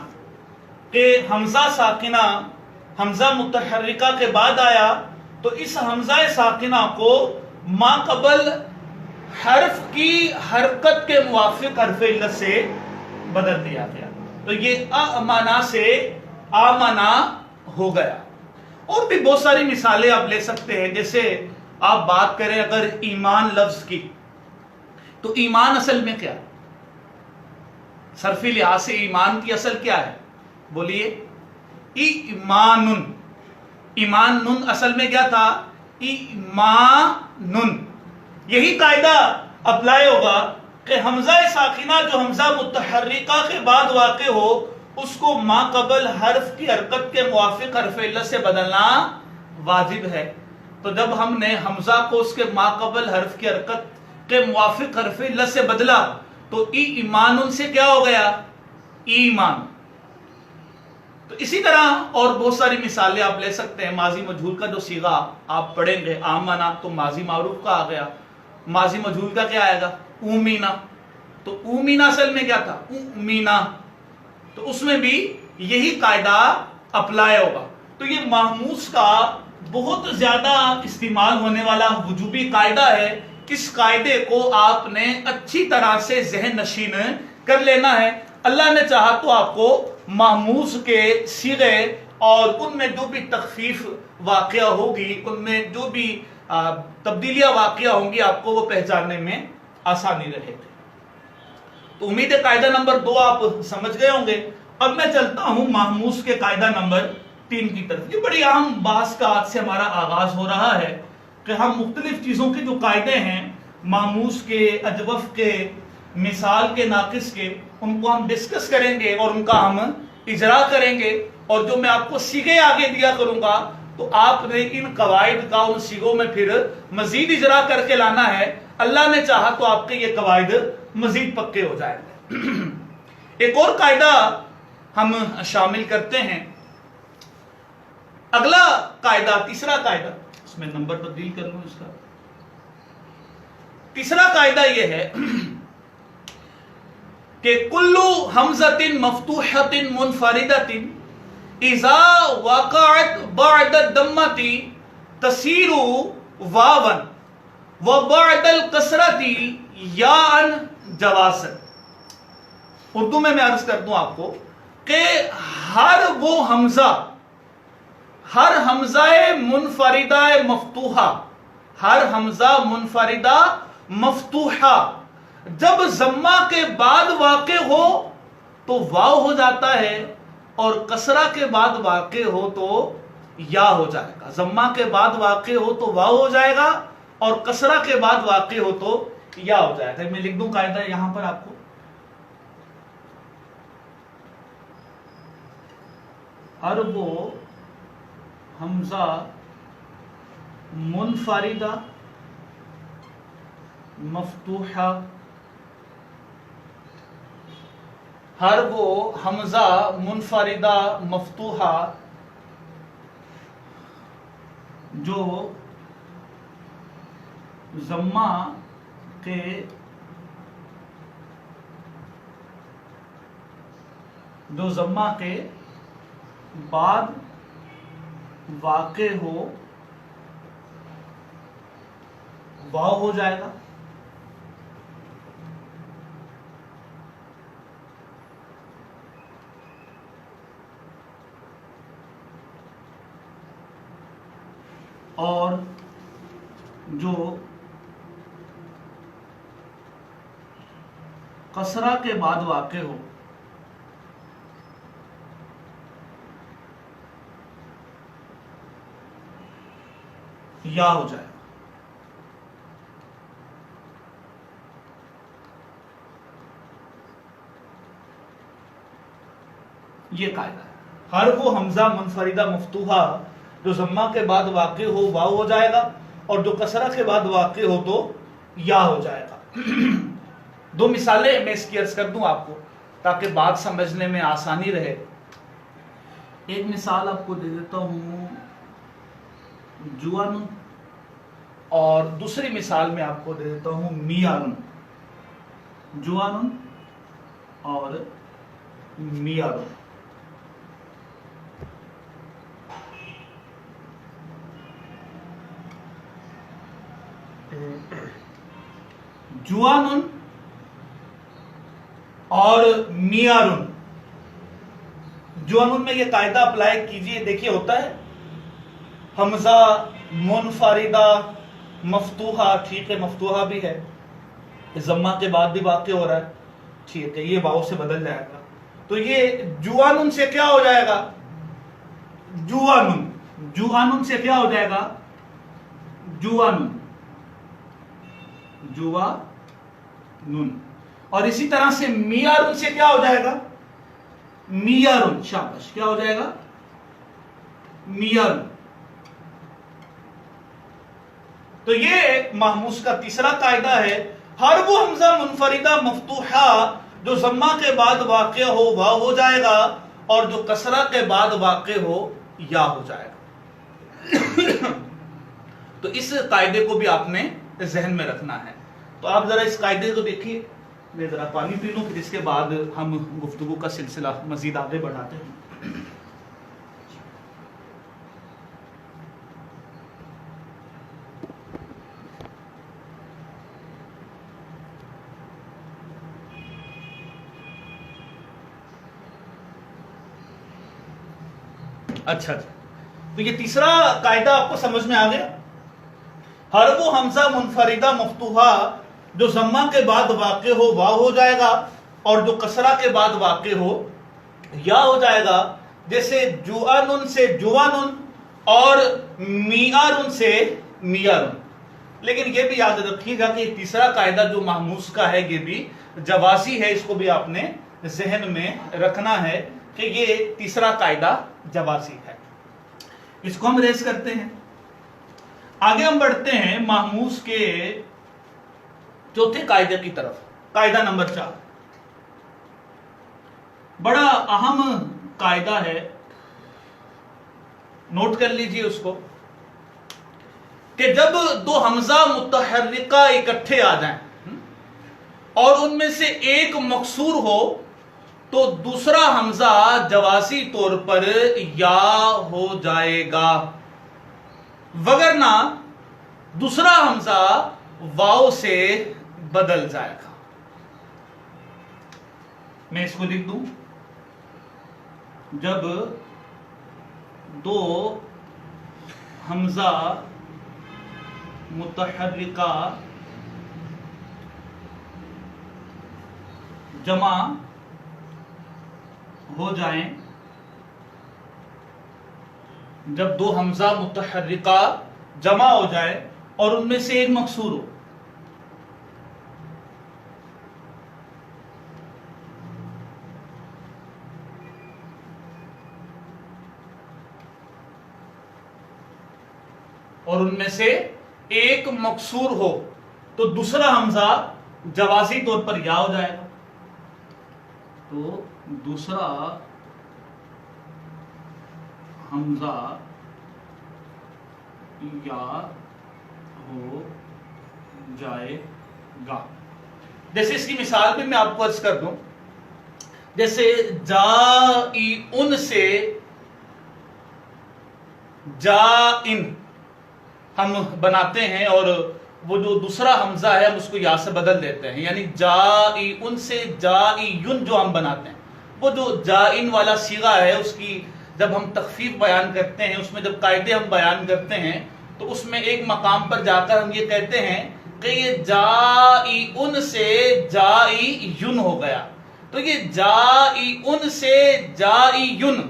کہ حمزہ ساکنہ حمزہ متحرکہ کے بعد آیا تو اس حمزہ ساکنہ کو ما قبل حرف کی حرکت کے موافق حرف علت سے بدل دیا گیا. تو یہ آمنا سے آمنا ہو گیا. اور بھی بہت ساری مثالیں آپ لے سکتے ہیں. جیسے آپ بات کریں اگر ایمان لفظ کی تو ایمان اصل میں کیا؟ صرفی لحاظ سے ایمان کی اصل کیا ہے؟ بولیے. ایمانن. ایمانن اصل میں کیا تھا؟ ایمانن. یہی قاعدہ اپلائی ہوگا کہ حمزہ ساکنہ جو حمزہ متحرکہ کے بعد واقع ہو اس کو ما قبل حرف کی حرکت کے موافق حرف علت سے بدلنا واجب ہے. تو جب ہم نے حمزہ کو اس کے ما قبل حرف کی حرکت کے موافق حرف علت سے بدلا تو ایمان سے کیا ہو گیا؟ ایمان. تو اسی طرح اور بہت ساری مثالیں آپ لے سکتے ہیں. ماضی مجہول کا جو صیغہ آپ پڑھیں گے آمنا تو ماضی معروف کا آ گیا. ماضی مجہول کا کیا آئے گا؟ اومینا. تو اومینا اصل میں کیا تھا؟ اومینا. تو اس میں بھی یہی قاعدہ اپلائی ہوگا. تو یہ محموس کا بہت زیادہ استعمال ہونے والا وجوبی قاعدہ ہے. اس قاعدے کو آپ نے اچھی طرح سے ذہن نشین کر لینا ہے. اللہ نے چاہا تو آپ کو محموس کے صیغے اور ان میں جو بھی تخفیف واقعہ ہوگی ان میں جو بھی تبدیلیاں واقعہ ہوں گی آپ کو وہ پہچاننے میں آسانی رہے گی. تو امید ہے قاعدہ نمبر 2 آپ سمجھ گئے ہوں گے. اب میں چلتا ہوں محموس کے قاعدہ نمبر 3 کی طرف. یہ بڑی اہم بحث کا آج سے ہمارا آغاز ہو رہا ہے کہ ہم مختلف چیزوں کے جو قاعدے ہیں محموس کے، اجوف کے، مثال کے، ناقص کے، ان کو ہم ڈسکس کریں گے اور ان کا ہم اجرا کریں گے. اور جو میں آپ کو صیغے آگے دیا کروں گا تو آپ نے ان قواعد کا ان صیغوں میں پھر مزید اجرا کر کے لانا ہے. اللہ نے چاہا تو آپ کے یہ قواعد مزید پکے ہو جائیں گے. ایک اور قاعدہ ہم شامل کرتے ہیں. اگلا قاعدہ، تیسرا قاعدہ، اس میں نمبر تبدیل کر لوں اس کا. تیسرا قاعدہ یہ ہے کہ کلو حمزۃ مفتوحۃ منفردۃ اذا وقعت بعد الضمۃ تصیر واوا وبعد الکسرۃ یاء جوازا. اردو میں عرض کر دوں آپ کو کہ ہر حمزہ منفردہ مفتوحہ، ہر حمزہ منفردہ مفتوحہ جب ضمہ کے بعد واقع ہو تو واو ہو جاتا ہے اور کسرہ کے بعد واقع ہو تو یا ہو جائے گا. ضمہ کے بعد واقع ہو تو واو ہو جائے گا اور کسرہ کے بعد واقع ہو تو یا ہو جائے گا. میں لکھ دوں قاعدہ یہاں پر آپ کو. ہر وہ حمزہ منفردہ مفتوحہ، ہر وہ حمزہ منفردہ مفتوحہ جو ضمہ کے جو ضمہ کے بعد واقع ہو واو ہو جائے گا. اور جو کسرہ کے بعد واقع ہو یا ہو جائے گا. یہ قاعدہ ہے. حرف و حمزہ منفردہ مفتوحہ جو ضمہ کے بعد واقع ہو واو ہو جائے گا, اور جو کسرہ کے بعد واقع ہو تو یا ہو جائے گا. دو مثالیں میں اس کی عرض کر دوں آپ کو تاکہ بات سمجھنے میں آسانی رہے. ایک مثال آپ کو دے دیتا ہوں جوان, اور دوسری مثال میں آپ کو دے دیتا ہوں میارن. جوان اور میارن. جوان اور میارن. جوان میں یہ قاعدہ اپلائی کیجئے. دیکھیے ہوتا ہے حمزہ منفردہ مفتوحہ, ٹھیک ہے مفتوحہ بھی ہے, ضمہ کے بعد بھی واقع ہو رہا ہے, ٹھیک ہے, یہ واو سے بدل جائے گا. تو یہ جوانن سے کیا ہو جائے گا؟ جوانن. جوانن سے کیا ہو جائے گا؟ جوانن. جوانن. اور اسی طرح سے میارن سے کیا ہو جائے گا؟ میارن. شاباش, کیا ہو جائے گا؟ میارن. تو یہ محموس کا تیسرا قاعدہ ہے. حرف و حمزہ منفردہ مفتوحہ جو ضمہ کے بعد واقع ہو واو ہو جائے گا, اور جو کسرہ کے بعد واقع ہو یا ہو جائے گا. تو اس قاعدے کو بھی آپ نے ذہن میں رکھنا ہے. تو آپ ذرا اس قاعدے کو دیکھیے. میں ذرا پانی پی لوں, پھر اس کے بعد ہم گفتگو کا سلسلہ مزید آگے بڑھاتے ہیں. اچھا, تو یہ تیسرا قاعدہ آپ کو سمجھ میں آ گیا. حرف و حمزہ منفردہ مفتوحہ جو ضمہ کے بعد واقع ہو واو ہو جائے گا, اور جو کسرہ کے بعد واقع ہو یا ہو جائے گا. جیسے جوانن سے جوانن اور میارن سے میارن. لیکن یہ بھی یاد رکھیے گا کہ تیسرا قاعدہ جو محموس کا ہے یہ بھی جوازی ہے. اس کو بھی آپ نے ذہن میں رکھنا ہے کہ یہ تیسرا قاعدہ جوازی ہے. اس کو ہم ریز کرتے ہیں. آگے ہم بڑھتے ہیں محموس کے چوتھے قاعدے کی طرف. قاعدہ نمبر 4 بڑا اہم قاعدہ ہے, نوٹ کر لیجئے اس کو, کہ جب دو حمزہ متحرکہ اکٹھے آ جائیں اور ان میں سے ایک مکسور ہو تو دوسرا حمزہ جوازی طور پر یا ہو جائے گا, وگرنہ دوسرا حمزہ واو سے بدل جائے گا. میں اس کو لکھ دوں. جب دو حمزہ متحرکہ جمع ہو جائیں, جب دو حمزہ متحرکہ جمع ہو جائے اور ان میں سے ایک مکسور ہو, اور ان میں سے ایک مکسور ہو تو دوسرا حمزہ جوازی طور پر یا ہو جائے گا. تو دوسرا حمزہ یا ہو جائے گا. جیسے اس کی مثال بھی میں آپ کو عرض کر دوں، جیسے جائن سے جائن ہم بناتے ہیں، اور وہ جو دوسرا حمزہ ہے ہم اس کو یا سے بدل دیتے ہیں، یعنی جائن سے جائن جو ہم بناتے ہیں، وہ جو جائن والا صیغہ ہے اس کی جب ہم تخفیف بیان کرتے ہیں، اس میں جب قاعدے ہم بیان کرتے ہیں تو اس میں ایک مقام پر جا کر ہم یہ کہتے ہیں کہ یہ جائن سے جائن ہو گیا. تو یہ جائن سے جائن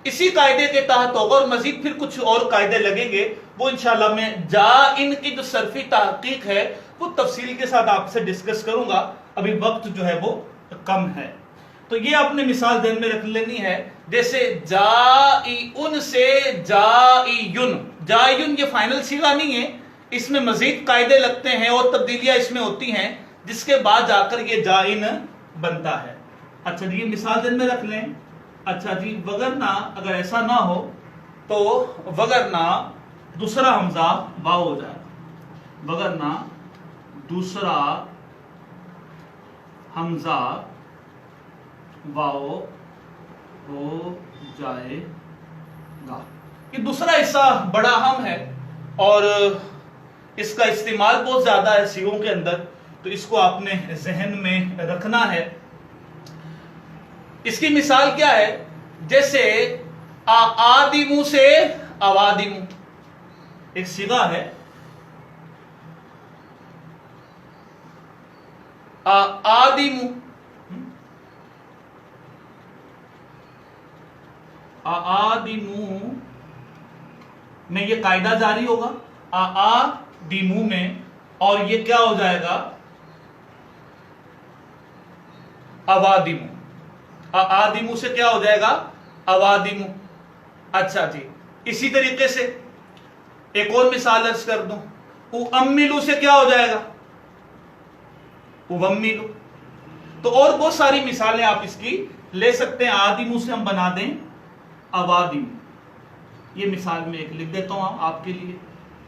اسی قاعدے کے تحت ہوگا، اور مزید پھر کچھ اور قاعدے لگیں گے، وہ انشاءاللہ میں جائن کی جو صرفی تحقیق ہے وہ تفصیل کے ساتھ آپ سے ڈسکس کروں گا، ابھی وقت جو ہے وہ کم ہے. تو یہ آپ نے مثال ذہن میں رکھ لینی ہے، جیسے جائن سے جائن. جائن یہ فائنل صیغہ نہیں ہے، اس میں مزید قاعدے لگتے ہیں اور تبدیلیاں اس میں ہوتی ہیں، جس کے بعد جا کر یہ جائن بنتا ہے. اچھا جی، یہ مثال ذہن میں رکھ لیں. اچھا جی، وگرنہ اگر ایسا نہ ہو تو وگرنہ دوسرا حمزہ واو ہو جائے گا. وگرنہ دوسرا حمزہ واو ہو جائے گا. یہ دوسرا حصہ بڑا اہم ہے اور اس کا استعمال بہت زیادہ ہے صیغوں کے اندر، تو اس کو آپ نے ذہن میں رکھنا ہے. اس کی مثال کیا ہے؟ جیسے آدمو سے اوادمو ایک صیغہ ہے، آدمو آدمو میں یہ قاعدہ جاری ہوگا آدمو میں، اور یہ کیا ہو جائے گا؟ اوادمو. آدمو سے کیا ہو جائے گا؟ اوادمو. اچھا جی، اسی طریقے سے ایک اور مثال عرض کر دوں، اؤملو سے کیا ہو جائے گا؟ اوملو. تو اور بہت ساری مثالیں آپ اس کی لے سکتے ہیں. آدمو سے ہم بنا دیں اوادمو. یہ مثال میں ایک لکھ دیتا ہوں آپ کے لیے،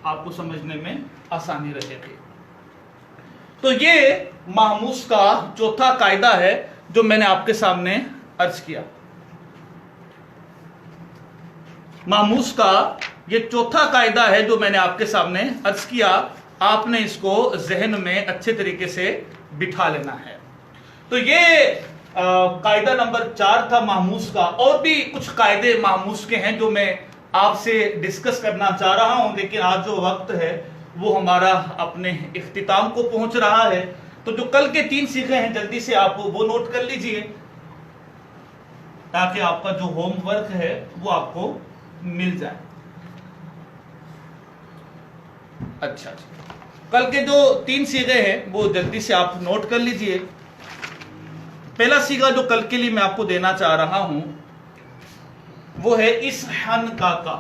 آپ کو سمجھنے میں آسانی رہے گی. تو یہ محموس کا چوتھا قاعدہ ہے جو میں نے آپ کے سامنے عرض کیا. محموس کا یہ چوتھا قاعدہ ہے جو میں نے آپ کے سامنے عرض کیا. آپ نے اس کو ذہن میں اچھے طریقے سے بٹھا لینا ہے. تو یہ قاعدہ نمبر 4 تھا محموس کا. اور بھی کچھ قاعدے محموس کے ہیں جو میں آپ سے ڈسکس کرنا چاہ رہا ہوں، لیکن آج جو وقت ہے وہ ہمارا اپنے اختتام کو پہنچ رہا ہے. تو جو کل کے 3 صیغے ہیں جلدی سے آپ وہ نوٹ کر لیجئے تاکہ آپ کا جو ہوم ورک ہے وہ آپ کو مل جائے. اچھا جی، کل کے جو 3 صیغے ہیں وہ جلدی سے آپ نوٹ کر لیجئے. پہلا صیغہ جو کل کے لیے میں آپ کو دینا چاہ رہا ہوں وہ ہے اس حن کا کا.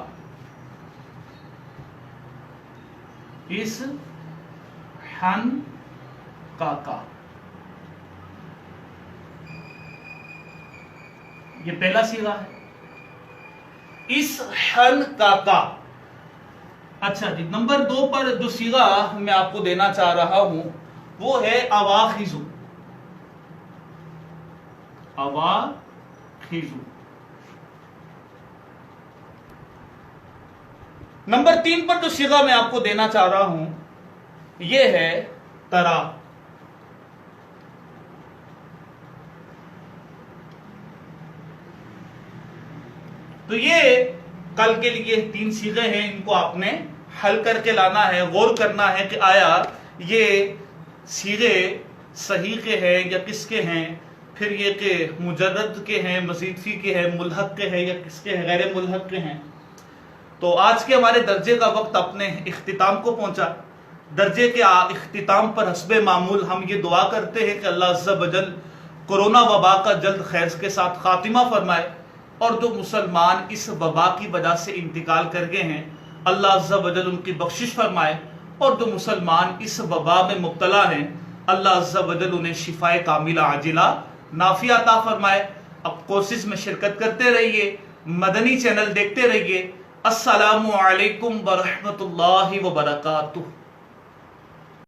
اس حن کا کا، یہ پہلا صیغہ ہے، اس حن کا کا. اچھا جی، نمبر 2 پر جو صیغہ میں آپ کو دینا چاہ رہا ہوں وہ ہے اواخذ. اواخذ. نمبر 3 پر جو صیغہ میں آپ کو دینا چاہ رہا ہوں یہ ہے ترا. تو یہ کل کے لیے 3 صیغے ہیں، ان کو آپ نے حل کر کے لانا ہے، غور کرنا ہے کہ آیا یہ صیغے صحیح کے ہیں یا کس کے ہیں، پھر یہ کہ مجرد کے ہیں، مزید فی کے ہیں، ملحق کے ہیں یا کس کے ہیں، غیر ملحق کے ہیں. تو آج کے ہمارے درجے کا وقت اپنے اختتام کو پہنچا. درجے کے اختتام پر حسب معمول ہم یہ دعا کرتے ہیں کہ اللہ عز و جل کورونا وبا کا جلد خیر کے ساتھ خاتمہ فرمائے، اور جو مسلمان اس وبا کی وجہ سے انتقال کر گئے ہیں اللہ عز و جل ان کی بخشش فرمائے، اور جو مسلمان اس وبا میں مبتلا ہیں اللہ عز و جل انہیں شفائے کاملہ عاجلہ نافعہ عطا فرمائے. اب کورسز میں شرکت کرتے رہیے، مدنی چینل دیکھتے رہیے. السلام علیکم ورحمۃ اللہ وبرکاتہ.